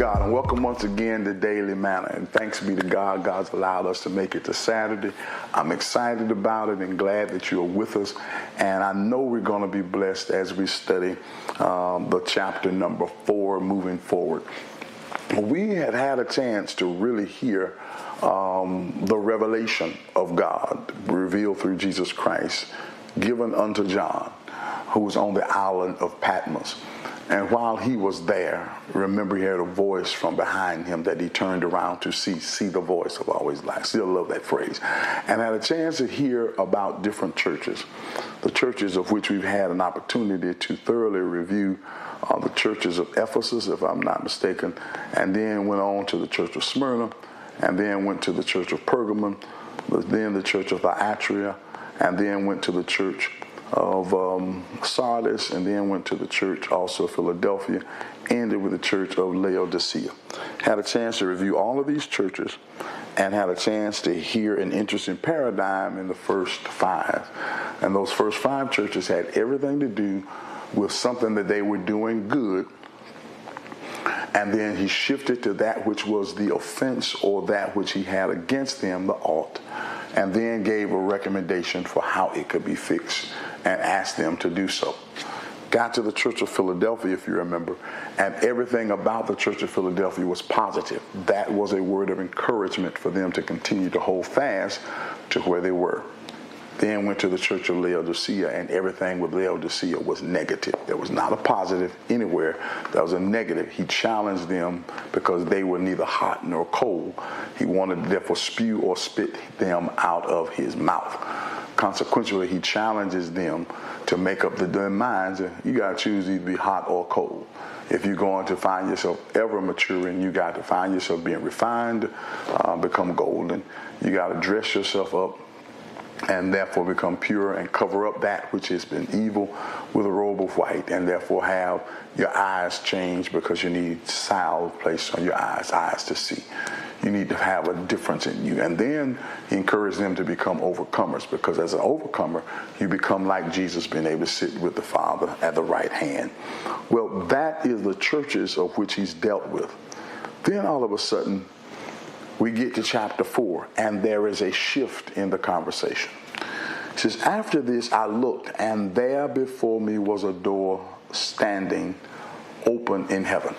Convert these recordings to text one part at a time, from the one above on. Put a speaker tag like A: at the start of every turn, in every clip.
A: God, and welcome once again to Daily Manna. And thanks be to God, God's allowed us to make it to Saturday. I'm excited about it and glad that you're with us. And I know we're going to be blessed as we study the chapter number 4 moving forward. We had a chance to really hear the revelation of God revealed through Jesus Christ, given unto John, who was on the island of Patmos. And while he was there, remember he had a voice from behind him that he turned around to see the voice. I've always liked, still love that phrase. And had a chance to hear about different churches, the churches of which we've had an opportunity to thoroughly review, the churches of Ephesus, if I'm not mistaken, and then went on to the church of Smyrna, and then went to the church of Pergamum, then the church of Thyatira, and then went to the church of Sardis, and then went to the church also of Philadelphia, ended with the church of Laodicea. Had a chance to review all of these churches and had a chance to hear an interesting paradigm in the first 5. And those first 5 churches had everything to do with something that they were doing good, and then he shifted to that which was the offense or that which he had against them, the ought, and then gave a recommendation for how it could be fixed and asked them to do so. Got to the church of Philadelphia, if you remember, and everything about the church of Philadelphia was positive. That was a word of encouragement for them to continue to hold fast to where they were. Then went to the church of Laodicea, and everything with Laodicea was negative. There was not a positive anywhere. There was a negative. He challenged them because they were neither hot nor cold. He wanted to therefore spew or spit them out of his mouth. Consequently, he challenges them to make up their minds. You got to choose either be hot or cold. If you're going to find yourself ever maturing, you got to find yourself being refined, become golden. You got to dress yourself up and therefore become pure and cover up that which has been evil with a robe of white, and therefore have your eyes changed because you need salve placed on your eyes to see. You need to have a difference in you. And then he encouraged them to become overcomers, because as an overcomer, you become like Jesus, being able to sit with the Father at the right hand. Well, that is the churches of which he's dealt with. Then all of a sudden, we get to chapter 4, and there is a shift in the conversation. It says, after this I looked, and there before me was a door standing open in heaven.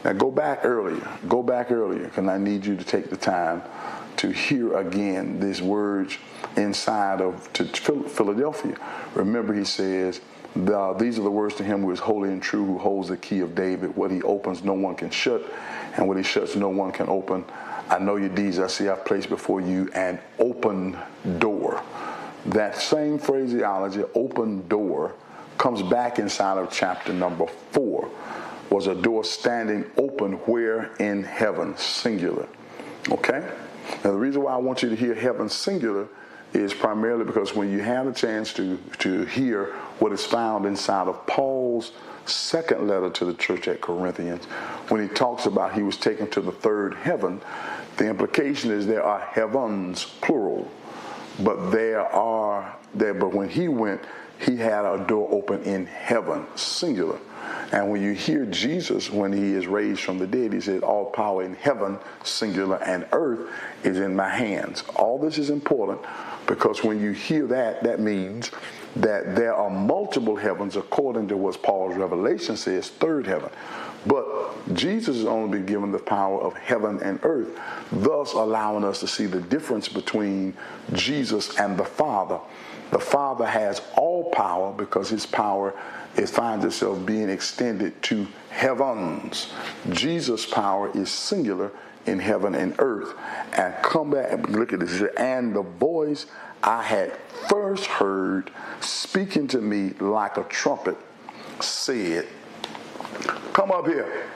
A: Now go back earlier, because I need you to take the time to hear again these words inside of to Philadelphia. Remember, he says, these are the words to him who is holy and true, who holds the key of David. What he opens, no one can shut, and what he shuts, no one can open. I know your deeds. I see I've placed before you an open door. That same phraseology, open door, comes back inside of chapter number 4. Was a door standing open where? In heaven, singular. Okay? Now the reason why I want you to hear heaven singular is primarily because when you have a chance to hear what is found inside of Paul's second letter to the church at Corinthians, when he talks about he was taken to the third heaven, the implication is there are heavens, plural, but but when he went, he had a door open in heaven, singular. And when you hear Jesus, when he is raised from the dead, he said, all power in heaven, singular, and earth is in my hands. All this is important because when you hear that, that means that there are multiple heavens according to what Paul's revelation says, third heaven. But Jesus has only been given the power of heaven and earth, thus allowing us to see the difference between Jesus and the Father. The Father has all power because his power finds itself being extended to heavens. Jesus' power is singular in heaven and earth. And come back and look at this. And the voice I had first heard speaking to me like a trumpet said, come up here,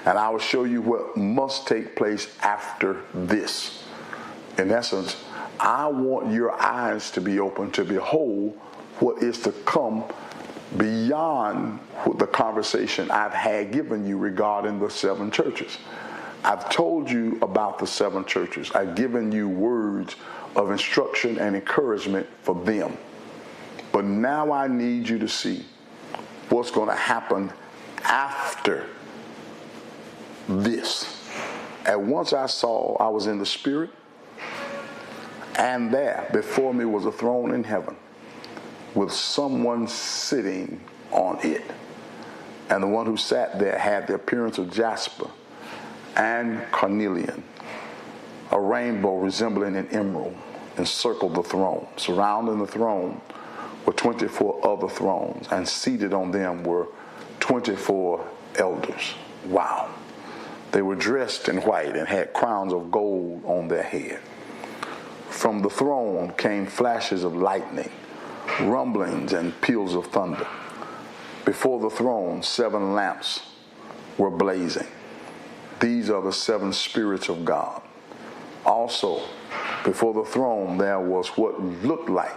A: and I will show you what must take place after this. In essence, I want your eyes to be open to behold what is to come beyond the conversation I've had given you regarding the 7 churches. I've told you about the 7 churches. I've given you words of instruction and encouragement for them. But now I need you to see what's going to happen after this. At once I saw, I was in the Spirit, and there before me was a throne in heaven with someone sitting on it. And the one who sat there had the appearance of jasper and carnelian. A rainbow resembling an emerald encircled the throne. Surrounding the throne were 24 other thrones, and seated on them were 24 elders. Wow. They were dressed in white and had crowns of gold on their head. From the throne came flashes of lightning, rumblings, and peals of thunder. Before the throne, 7 lamps were blazing. These are the 7 spirits of God. Also, before the throne, there was what looked like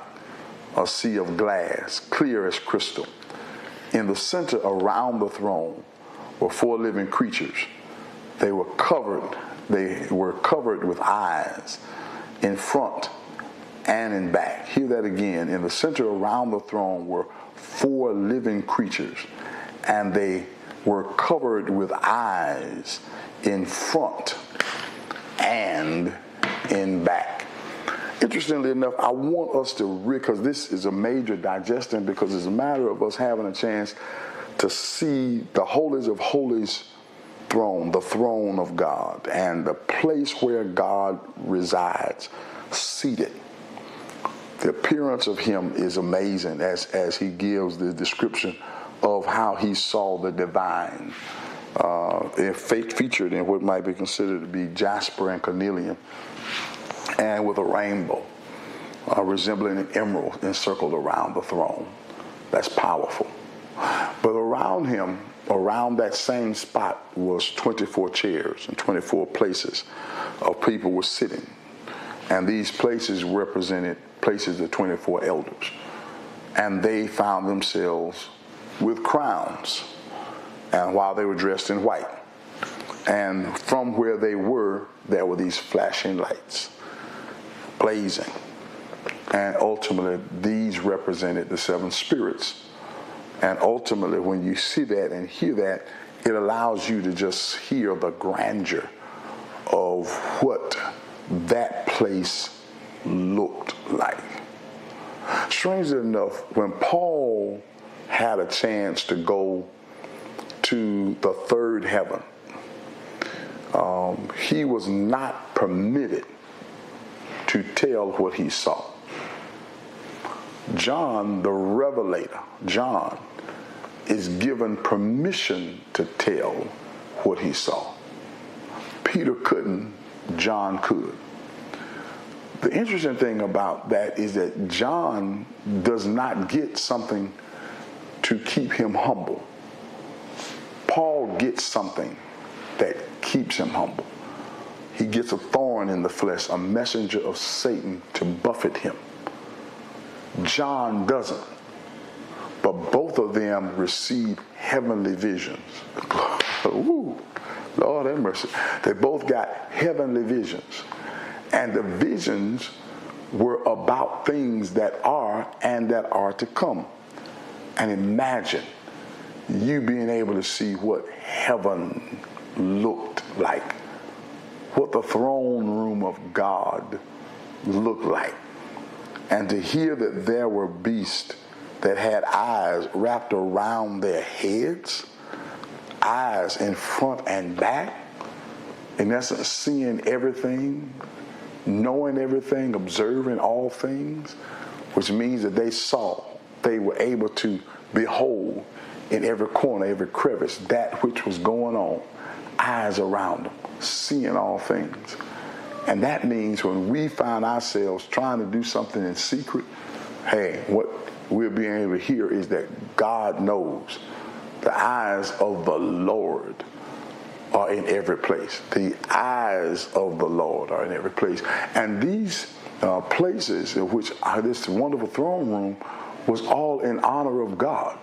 A: a sea of glass, clear as crystal. In the center around the throne were 4 living creatures. They were covered with eyes in front and in back. Hear that again. In the center around the throne were 4 living creatures, and they were covered with eyes in front and in back. Interestingly enough, I want us to because this is a major digestion, because it's a matter of us having a chance to see the holies of holies throne, the throne of God, and the place where God resides, seated. The appearance of him is amazing as he gives the description of how he saw the divine, featured in what might be considered to be jasper and carnelian, and with a rainbow resembling an emerald encircled around the throne. That's powerful. But around him, around that same spot, was 24 chairs and 24 places of people were sitting. And these places represented places of 24 elders. And they found themselves with crowns, and while they were dressed in white. And from where they were, there were these flashing lights, blazing. And ultimately, these represented the 7 spirits. And ultimately, when you see that and hear that, it allows you to just hear the grandeur of what that place looked like. Strangely enough, when Paul had a chance to go to the third heaven, he was not permitted to tell what he saw. John, the revelator, John, is given permission to tell what he saw. Peter couldn't, John could. The interesting thing about that is that John does not get something to keep him humble. Paul gets something that keeps him humble. He gets a thorn in the flesh, a messenger of Satan to buffet him. John doesn't. But both of them receive heavenly visions. Ooh, Lord have mercy. They both got heavenly visions. And the visions were about things that are and that are to come. And imagine you being able to see what heaven looked like, what the throne room of God looked like. And to hear that there were beasts that had eyes wrapped around their heads, eyes in front and back, in essence seeing everything, knowing everything, observing all things, which means that they were able to behold in every corner, every crevice, that which was going on, eyes around them, seeing all things. And that means when we find ourselves trying to do something in secret, hey, what we're being able to hear is that God knows. The eyes of the Lord are in every place. The eyes of the Lord are in every place. And these places in which this wonderful throne room was all in honor of God,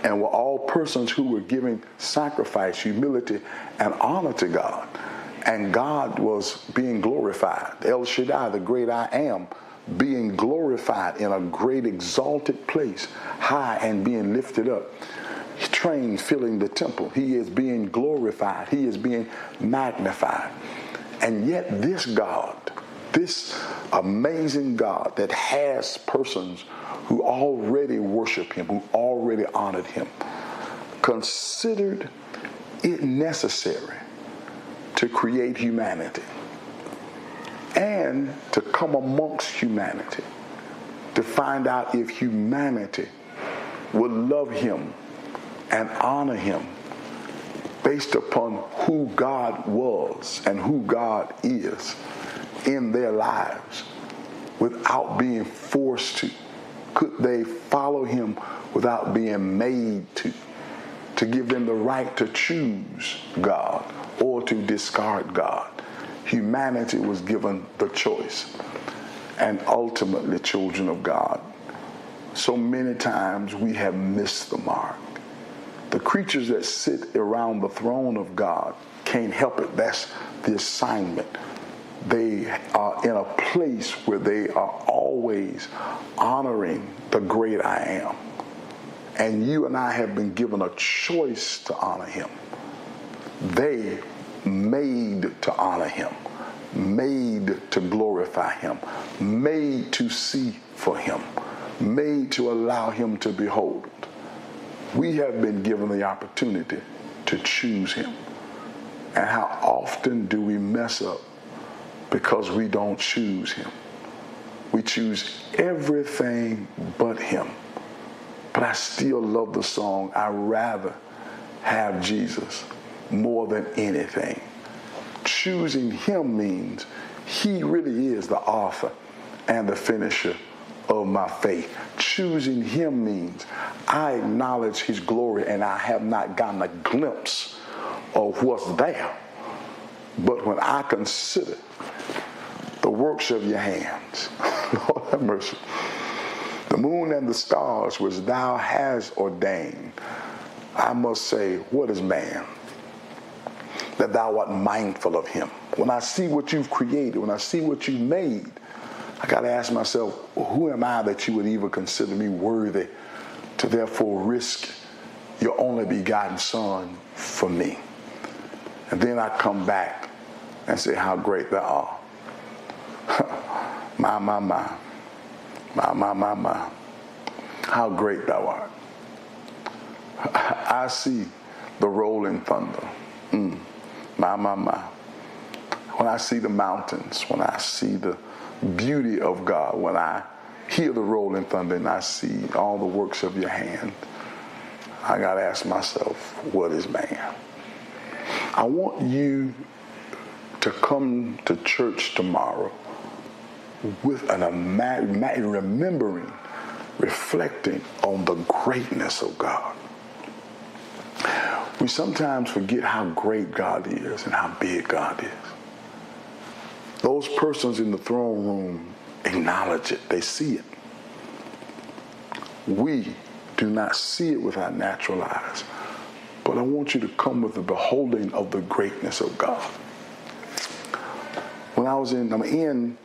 A: and were all persons who were giving sacrifice, humility, and honor to God. And God was being glorified. El Shaddai, the great I am, being glorified in a great exalted place, high and being lifted up. train filling the temple. He is being glorified. He is being magnified. And yet this God, this amazing God that has persons who already worship him, who already honored him, considered it necessary to create humanity and to come amongst humanity to find out if humanity would love him and honor him based upon who God was and who God is in their lives without being forced to. Could they follow him without being made to give them the right to choose God or to discard God? Humanity was given the choice. And ultimately, children of God, so many times we have missed the mark. The creatures that sit around the throne of God can't help it. That's the assignment. They are in a place where they are always honoring the great I am. And you and I have been given a choice to honor him. They made to honor him, made to glorify him, made to see for him, made to allow him to behold. We have been given the opportunity to choose him. And how often do we mess up because we don't choose him? We choose everything but him. But I still love the song, I'd rather have Jesus more than anything. Choosing him means he really is the author and the finisher of my faith. Choosing him means I acknowledge his glory and I have not gotten a glimpse of what's there. But when I consider the works of your hands, Lord have mercy, the moon and the stars which thou hast ordained, I must say, what is man that thou art mindful of him? When I see what you've created, when I see what you've made, I got to ask myself, who am I that you would even consider me worthy to therefore risk your only begotten son for me? And then I come back and say, how great thou art. My. How great thou art. I see the rolling thunder. My. When I see the mountains, when I see the beauty of God, when I hear the rolling thunder and I see all the works of your hand, I got to ask myself, what is man? I want you to come to church tomorrow with remembering, reflecting on the greatness of God. We sometimes forget how great God is and how big God is. Those persons in the throne room acknowledge it. They see it. We do not see it with our natural eyes. But I want you to come with the beholding of the greatness of God. I'm in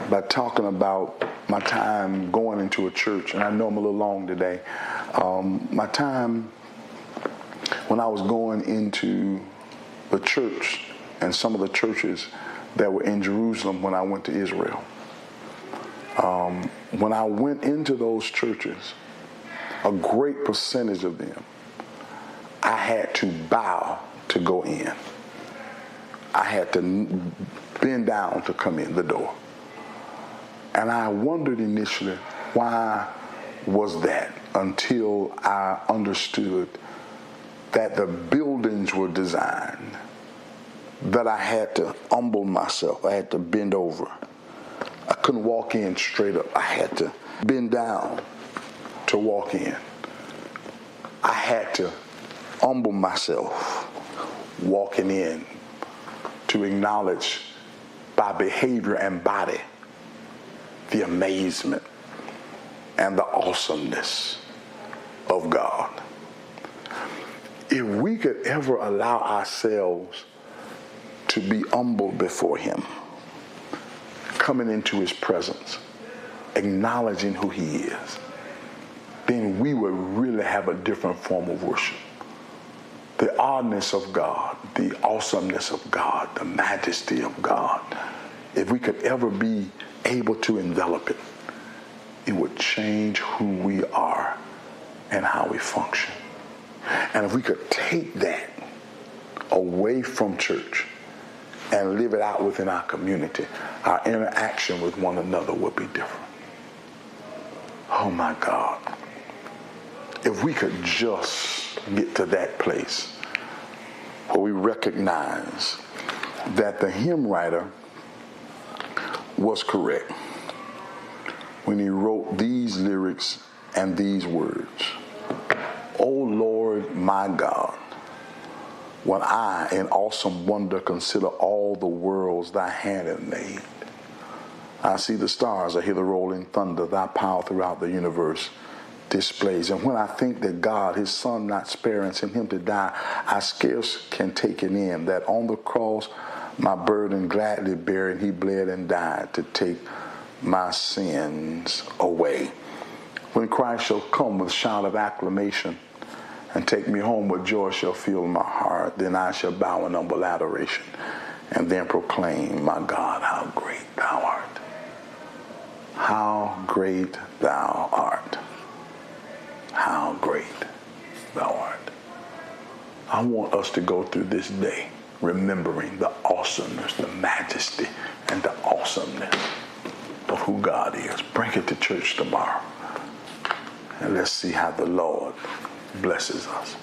A: by talking about my time going into a church, and I know I'm a little long today. My time when I was going into the church and some of the churches that were in Jerusalem when I went to Israel. When I went into those churches, a great percentage of them, I had to bow to go in. I had to bend down to come in the door. And I wondered initially, why was that? Until I understood that the buildings were designed that I had to humble myself. I had to bend over. I couldn't walk in straight up. I had to bend down to walk in. I had to humble myself walking in to acknowledge by behavior and body the amazement and the awesomeness of God. If we could ever allow ourselves to be humble before him, coming into his presence, acknowledging who he is, then we would really have a different form of worship. The oddness of God, the awesomeness of God, the majesty of God, if we could ever be able to envelop it, it would change who we are and how we function. And if we could take that away from church and live it out within our community, our interaction with one another would be different. Oh my God. If we could just get to that place where we recognize that the hymn writer was correct when he wrote these lyrics and these words. O Lord, my God, when I in awesome wonder consider all the worlds thy hand hath made, I see the stars, I hear the rolling thunder, thy power throughout the universe displays. And when I think that God, his son not sparing, sent him to die, I scarce can take it in that on the cross my burden gladly bearing, he bled and died to take my sins away. When Christ shall come with shout of acclamation and take me home with joy shall fill my heart, then I shall bow in humble adoration and then proclaim, my God, how great thou art. How great thou art. How great thou art. I want us to go through this day remembering the awesomeness, the majesty, and the awesomeness of who God is. Bring it to church tomorrow. And let's see how the Lord blesses us.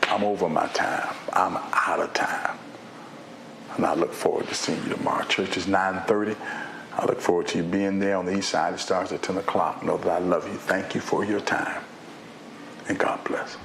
A: I'm over my time. I'm out of time. And I look forward to seeing you tomorrow. Church is 9:30. I look forward to you being there on the east side. It starts at 10 o'clock. Know that I love you. Thank you for your time. And God bless.